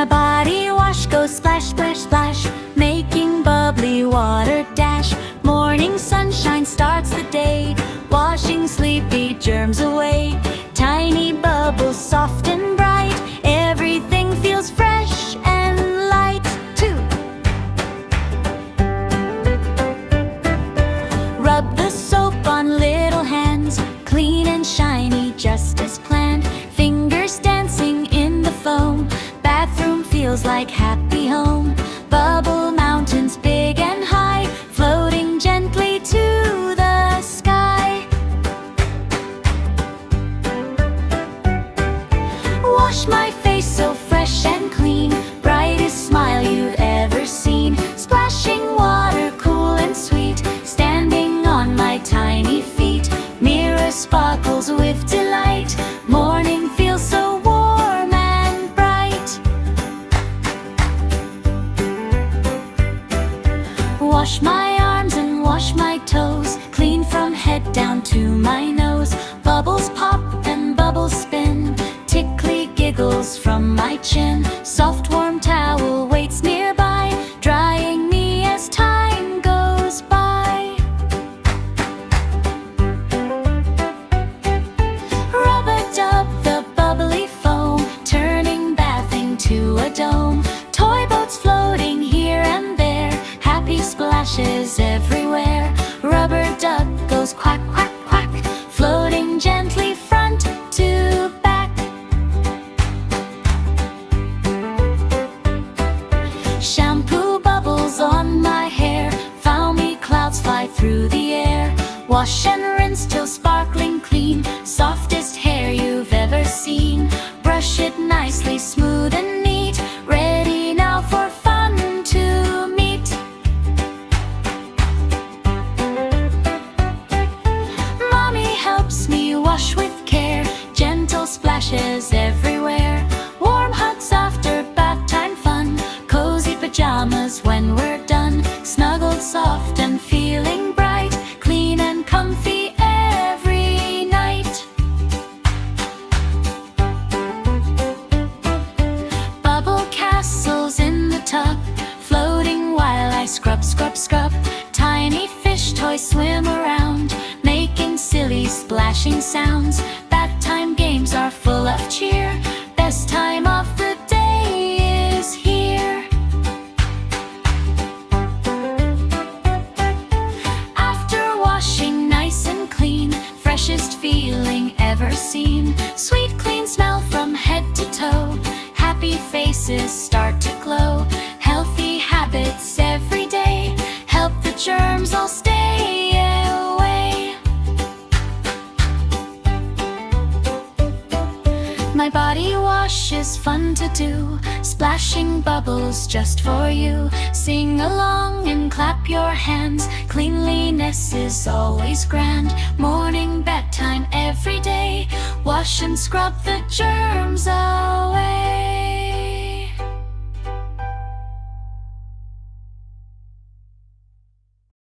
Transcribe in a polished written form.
My body wash goes splash, splash, splash, making bubbly water dash. Morning sunshine starts the day, washing sleepy germs away. Tiny bubbles soft and bright, everything feels fresh and light. 2. Rub the soap on little hands, clean and shiny just as planned. Fingers dancing in the foam, bathroom feels like happy home. Bubble mountains big and high, floating gently to the sky. Wash my face so fresh and clean, brightest smile you've ever seen. Splashing water cool and sweet, standing on my tiny feet. Mirror sparkles with delight, morning feels so warm and bright. Wash my arms and wash my toes, clean from head down to my nose. Bubbles pop and bubbles spin, tickly giggles from my chin. Soft warm towel waits nearby, drying me as time goes by. Rub-a-dub the bubbly foam, turning bathing to a dome. Toy boats floating here and there, happy splashes everywhere. Rubber duck goes quack, quack, quack, floating gently front to back. Shampoo bubbles on my hair, foamy clouds fly through the air. Wash and rinse till sparkling clean, softest hair you've ever seen. Brush it nicely smooth and neat, ready now for fun to meet. Mommy helps me wash with care, gentle splashes everywhere. Warm hugs after bath time fun, cozy pajamas when we're done. Snuggled soft and feeling bright, clean and comfy every night. Bubble castles in the tub, floating while I scrub, scrub, scrub. Tiny fish toys swim around, making silly splashing sounds. Bath time games are full of cheer, best time of the day is here. After washing nice and clean, freshest feeling ever seen. Sweet clean smell from head to toe, happy faces start to glow. Healthy habits every day, help the germs all stay away. My body wash is fun to do, splashing bubbles just for you. Sing along and clap your hands, cleanliness is always grand. Morning bedtime every day, wash and scrub the germs away.